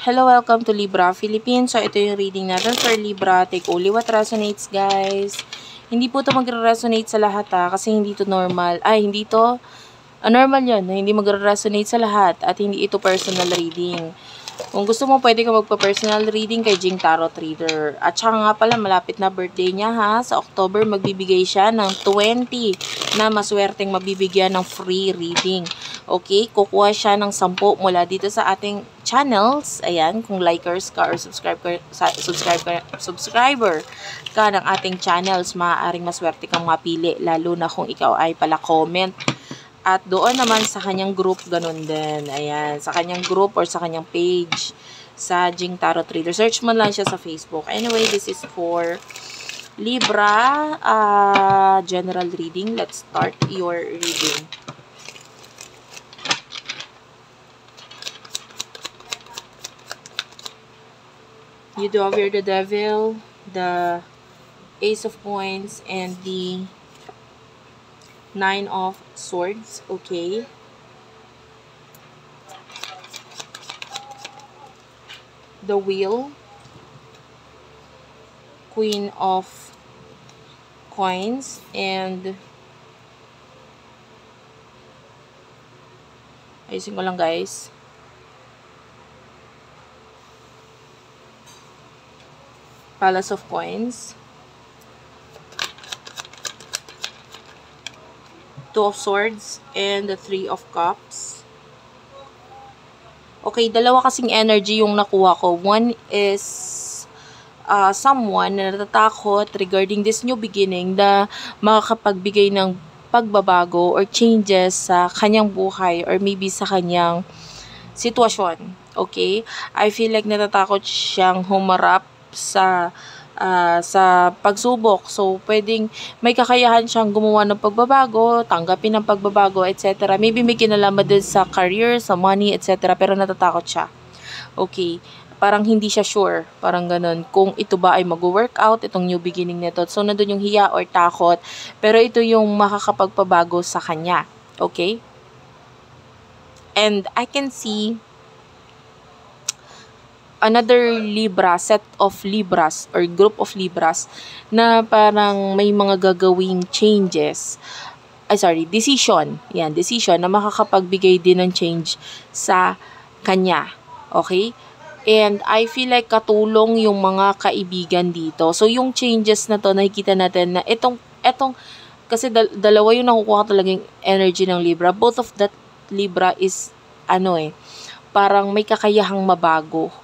Hello, welcome to Libra Philippines. So, ito yung reading natin for Libra. Take only what resonates, guys. Hindi po ito magre-resonate sa lahat kasi hindi to normal. Hindi to normal yun. Hindi magre-resonate sa lahat at hindi ito personal reading. Kung gusto mo, pwede ka magpa-personal reading kay Jing Tarot Reader. At saka nga pala, malapit na birthday niya Sa October, magbibigay siya ng 20 na maswerteng mabibigyan ng free reading. Okay? Kukuha siya ng 10 mula dito sa ating channels. Ayan, kung likers ka or subscriber ka ng ating channels, maaaring maswerte kang mapili. Lalo na kung ikaw ay pala comment. At doon naman sa kanyang group, ganun din. Ayan, sa kanyang group or sa kanyang page sa Jing Tarot Reader. Search mo lang siya sa Facebook. Anyway, this is for Libra general reading. Let's start your reading. You do have the Devil, the Ace of Coins, and the 9 of Swords, okay. The Wheel, Queen of Coins, and ayusin ko lang guys. Palace of Coins. Two of Swords, and the Three of Cups. Okay, dalawa kasing energy yung nakuha ko. One is someone na natatakot regarding this new beginning na makakapagbigay ng pagbabago or changes sa kanyang buhay or maybe sa kanyang sitwasyon. Okay? I feel like natatakot siyang humarap sa pagsubok. So, pwedeng may kakayahan siyang gumawa ng pagbabago, tanggapin ng pagbabago, etc. Maybe may kinalaman din sa career, sa money, etc. Pero natatakot siya. Okay. Parang hindi siya sure. Parang ganun. Kung ito ba ay mag-workout, itong new beginning nito. So, nandun yung hiya or takot. Pero ito yung makakapagpabago sa kanya. Okay? And I can see another Libra, set of Libras or group of Libras na parang may mga gagawing changes. Decision. Yan, decision na makakapagbigay din ng change sa kanya. Okay? And I feel like katulong yung mga kaibigan dito. So, yung changes na to, nakikita natin na itong kasi dalawa yung nakukuha talagang energy ng Libra. Both of that Libra is, parang may kakayahang mabago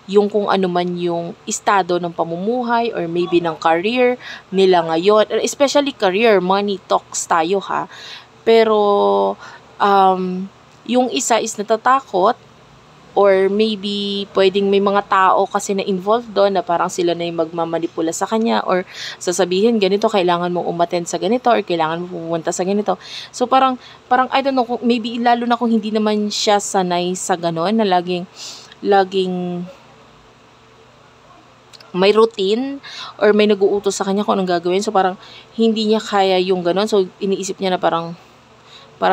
yung kung ano man yung estado ng pamumuhay or maybe ng career nila ngayon. Especially career, money talks tayo Pero, yung isa is natatakot or maybe pwedeng may mga tao kasi na involved doon na parang sila na yung magmamanipula sa kanya or sasabihin ganito, kailangan mong umattend sa ganito or kailangan mong pumunta sa ganito. So, parang I don't know, maybe lalo na kung hindi naman siya sanay sa gano'n na laging may routine or may nag-uutos sa kanya kung anong gagawin. So, parang hindi niya kaya yung gano'n. So, iniisip niya na parang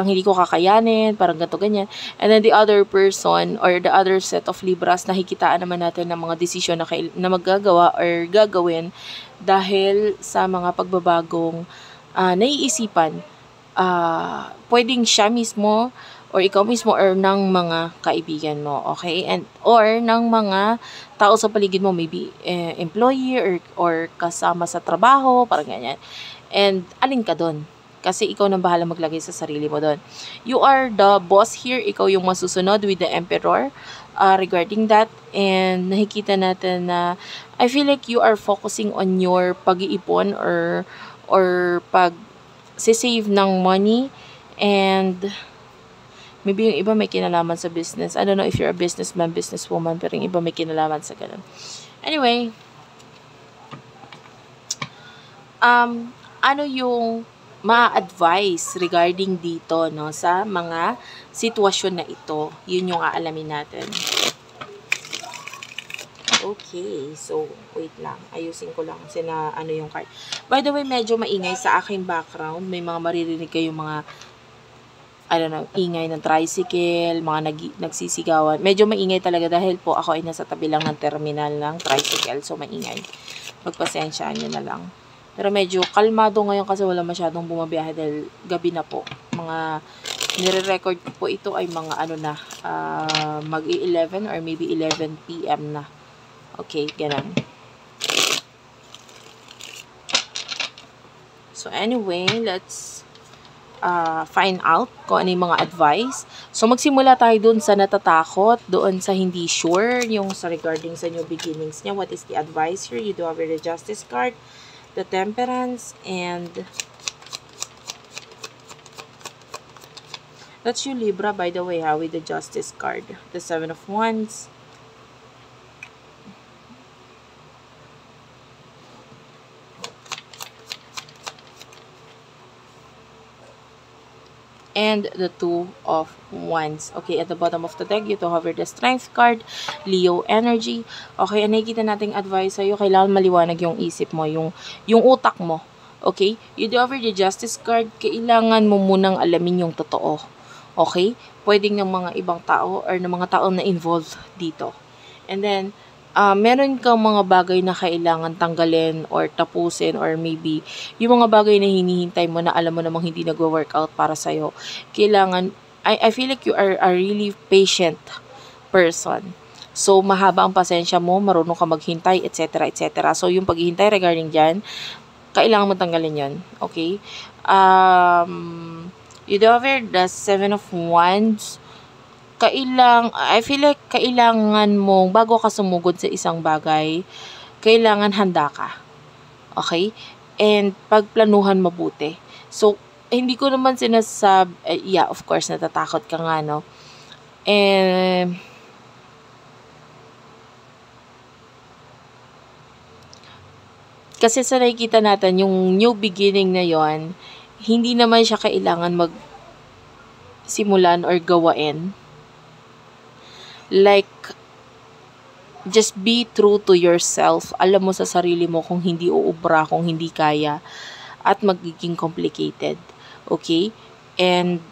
hindi ko kakayanin, parang ganito, ganyan. And then, the other person or the other set of Libras, nakikitaan naman natin ng mga desisyon na magagawa or gagawin dahil sa mga pagbabagong naiisipan. Pwedeng siya mismo or ikaw mismo or ng mga kaibigan mo, okay? And or ng mga tao sa paligid mo, maybe employee or kasama sa trabaho, parang ganyan. And alin ka doon? Kasi ikaw nang bahala maglagay sa sarili mo doon. You are the boss here, ikaw yung masusunod with the Emperor regarding that. And nakikita natin na I feel like you are focusing on your pag-iipon or pag-save ng money, and maybe yung iba may kinalaman sa business. I don't know if you're a businessman, businesswoman, pero yung iba may kinalaman sa ganun. Anyway, ano yung ma-advise regarding dito, sa mga sitwasyon na ito? Yun yung aalamin natin. Okay, so wait lang. Ayusin ko lang kasi yung card. By the way, medyo maingay sa aking background. May mga maririnig kayong mga I don't know, ingay ng tricycle, mga nagsisigawan. Medyo maingay talaga dahil po ako ay nasa tabi lang ng terminal ng tricycle. So, maingay. Pagpasensyaan nyo na lang. Pero medyo kalmado ngayon kasi wala masyadong bumabiyahe dahil gabi na po. Mga nire-record po ito ay mga ano na, mag-11 or maybe 11 p.m. na. Okay, ganun. So, anyway, let's find out kung ano yung mga advice. So, magsimula tayo dun sa natatakot, doon sa hindi sure, yung sa regarding sa new beginnings niya. What is the advice here? You do have the Justice card, the Temperance, and that's you, Libra, by the way, with the Justice card. The 7 of Wands, and the 2 of Wands. Okay, at the bottom of the deck, you do have the Strength card, Leo energy. Okay, nakikita nating advice sa'yo, kailangan maliwanag yung isip mo, yung utak mo. Okay, you do have the Justice card, kailangan mo munang alamin yung totoo. Okay, pwedeng ng mga ibang tao or ng mga tao na involved dito. And then, meron kang mga bagay na kailangan tanggalin or tapusin or maybe yung mga bagay na hinihintay mo na alam mo namang hindi nagwo-workout para sa'yo. Kailangan, I feel like you are a really patient person. So, mahaba ang pasensya mo, marunong ka maghintay, etc. etc. So, yung paghihintay regarding dyan, kailangan mo tanggalin yan. Okay? You do have the 7 of Wands. I feel like kailangan mong, bago ka sumugod sa isang bagay, kailangan handa ka. Okay? And pagplanuhan mabuti. So, hindi ko naman yeah, of course, natatakot ka nga, no? And, kasi sa nakikita natin, yung new beginning na yon, hindi naman siya kailangan simulan or gawain. Like, just be true to yourself. Alam mo sa sarili mo kung hindi uubra, kung hindi kaya, at magiging complicated. Okay? And,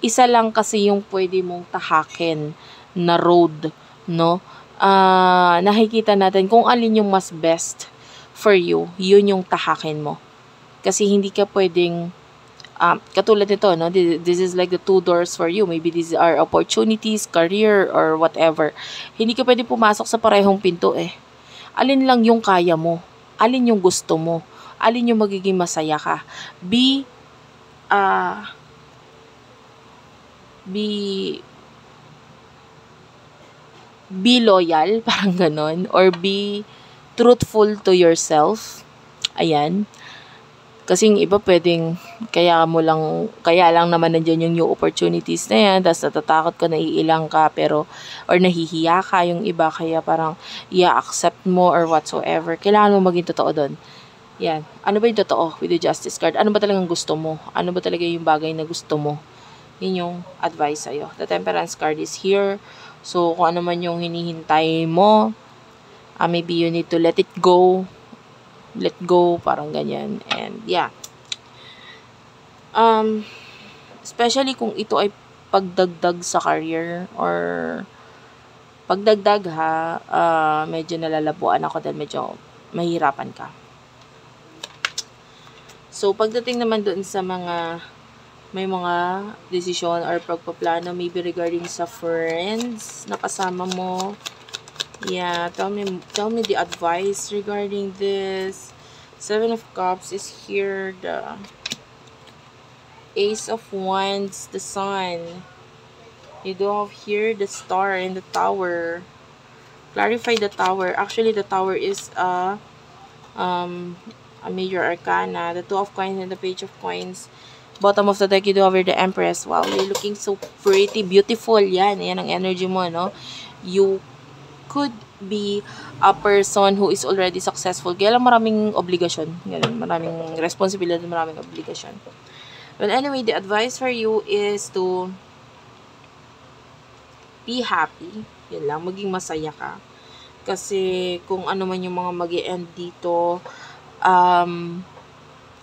isa lang kasi yung pwede mong tahakin na road, no? Nakikita natin kung alin yung mas best for you, yun yung tahakin mo. Kasi hindi ka pwedeng, katulad nito, no? This is like the 2 doors for you. Maybe these are opportunities, career, or whatever. Hindi ka pwede pumasok sa parehong pinto eh. Alin lang yung kaya mo? Alin yung gusto mo? Alin yung magiging masaya ka? Be loyal, parang ganon. Or be truthful to yourself. Ayan. Kasi yung iba pwedeng, kaya lang naman nandiyan yung new opportunities na yan, tapos natatakot ka, naiilang ka, pero, or nahihiya ka yung iba, kaya parang, accept mo or whatsoever. Kailangan mo maging totoo doon. Yan. Ano ba yung totoo with the Justice card? Ano ba talagang gusto mo? Ano ba talaga yung bagay na gusto mo? Yun yung advice sa'yo. The Temperance card is here. So, kung ano man yung hinihintay mo, maybe you need to let it go, parang ganyan. And yeah, especially kung ito ay pagdagdag sa career or pagdagdag medyo nalalabuan ako dahil medyo mahirapan ka. So pagdating naman doon sa may mga desisyon or pagpaplano, maybe regarding sa friends na kasama mo. Yeah, tell me the advice regarding this. 7 of Cups is here. The Ace of Wands, the Sun. You do have here the Star and the Tower. Clarify the Tower. Actually, the Tower is a major arcana. The 2 of Coins and the Page of Coins. Bottom of the deck, you do have the Empress. Wow, you're looking so pretty, beautiful. Yan ang energy mo, no? You could be a person who is already successful. Kaya lang maraming obligasyon. Maraming responsibilidad, maraming obligasyon. Well, anyway, the advice for you is to be happy. Yun lang, maging masaya ka. Kasi kung ano man yung mga mag-e-end dito,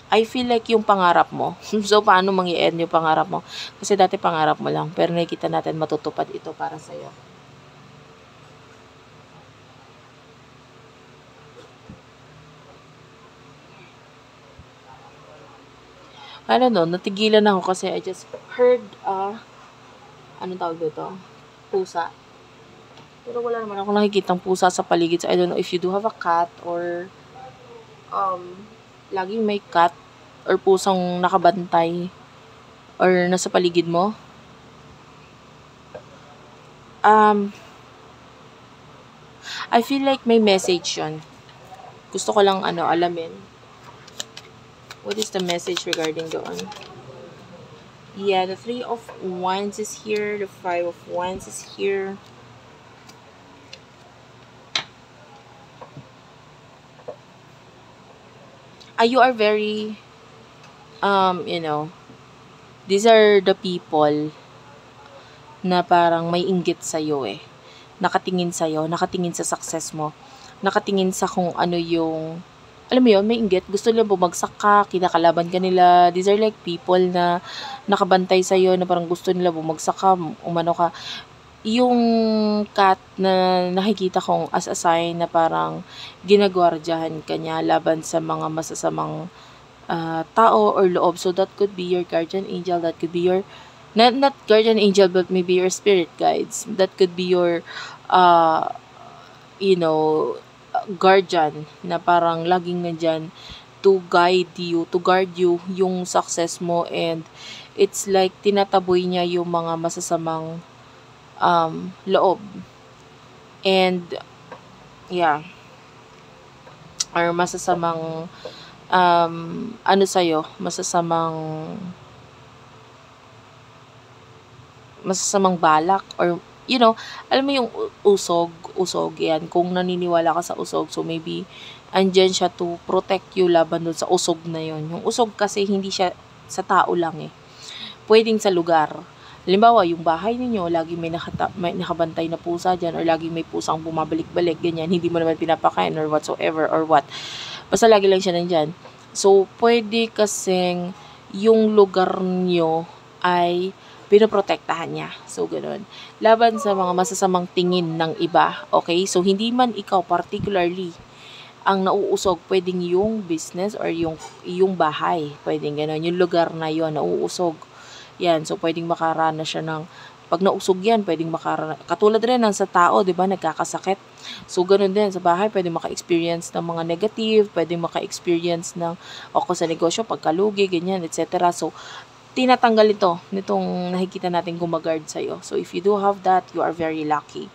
I feel like yung pangarap mo. So, paano mangi-end yung pangarap mo? Kasi dati pangarap mo lang, pero nakikita natin matutupad ito para sa'yo. Ano no, natigilan ako kasi I just heard, anong tawag dito? Pusa. Pero wala naman ako nakikitang pusa sa paligid. So, I don't know if you do have a cat or laging may cat or pusang nakabantay or nasa paligid mo. I feel like may message yun. Gusto ko lang alamin. What is the message regarding doon? Yeah, the 3 of Wands is here. The 5 of Wands is here. You are very, these are the people na parang may inggit sa'yo eh. Nakatingin sa'yo, nakatingin sa success mo, nakatingin sa kung ano yung, alam mo yun, may inggit, gusto nila bumagsak ka, kinakalaban ka nila. These are like people na nakabantay sa'yo, na parang gusto nila bumagsak ka, umano ka. Yung cat na nakikita kong as a sign na parang ginagwardyahan ka niya laban sa mga masasamang tao or loob. So that could be your guardian angel, that could be your not guardian angel, but maybe your spirit guides. That could be your guardian na parang laging nandyan to guide you, to guard you yung success mo, and it's like tinataboy niya yung mga masasamang loob. And yeah, or masasamang sa'yo, masasamang balak, or alam mo yung usog yan, kung naniniwala ka sa usog, so maybe andyan siya to protect you laban dun sa usog na yun. Yung usog kasi hindi siya sa tao lang eh, pwedeng sa lugar. Halimbawa, yung bahay ninyo, lagi may nakabantay na pusa dyan, or lagi may pusang bumabalik-balik, ganyan, hindi mo naman pinapakain or whatsoever, or what. Basta lagi lang siya nandyan. So, pwede kasing yung lugar nyo ay pinoprotektahan niya. So, ganun. Laban sa mga masasamang tingin ng iba. Okay? So, hindi man ikaw particularly ang nauusog, pwedeng yung business or yung bahay. Pwedeng ganun. Yung lugar na yon nauusog. Yan. So, pwedeng makarana siya ng, pag nausog yan, pwedeng makarana. Katulad rin ng sa tao, di ba, nagkakasakit. So, ganun din. Sa bahay, pwedeng maka-experience ng mga negative, pwedeng maka-experience ng, sa negosyo, pagkalugi, ganyan, etc. So, tinatanggal ito, nitong nakikita natin gumagard sa'yo. So, if you do have that, you are very lucky.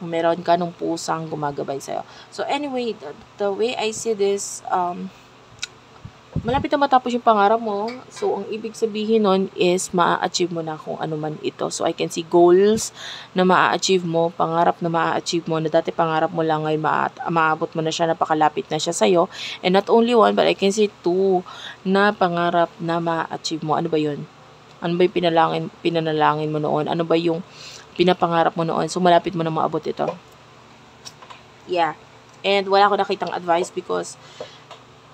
Meron ka nung pusang gumagabay sa'yo. So, anyway, the way I see this, malapit na matapos yung pangarap mo. So, ang ibig sabihin nun is maa-achieve mo na kung ano man ito. So, I can see goals na maa-achieve mo, pangarap na maa-achieve mo, na dati pangarap mo lang ngayon maabot mo na siya, napakalapit na siya sa'yo. And not only one, but I can see 2 na pangarap na maa-achieve mo. Ano ba yun? Ano ba yung pinanalangin mo noon? Ano ba yung pinapangarap mo noon? So, malapit mo na maabot ito. Yeah. And wala ko nakitang advice because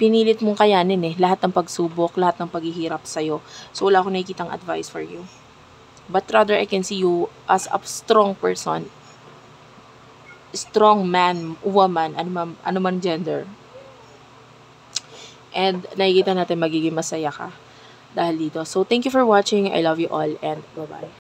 pinilit mong kayanin eh. Lahat ng pagsubok, lahat ng paghihirap sa'yo. So, wala akong nakikitang advice for you. But rather, I can see you as a strong person. Strong man, woman, ano man gender. And nakikita natin magiging masaya ka dahil dito. So, thank you for watching. I love you all and bye-bye.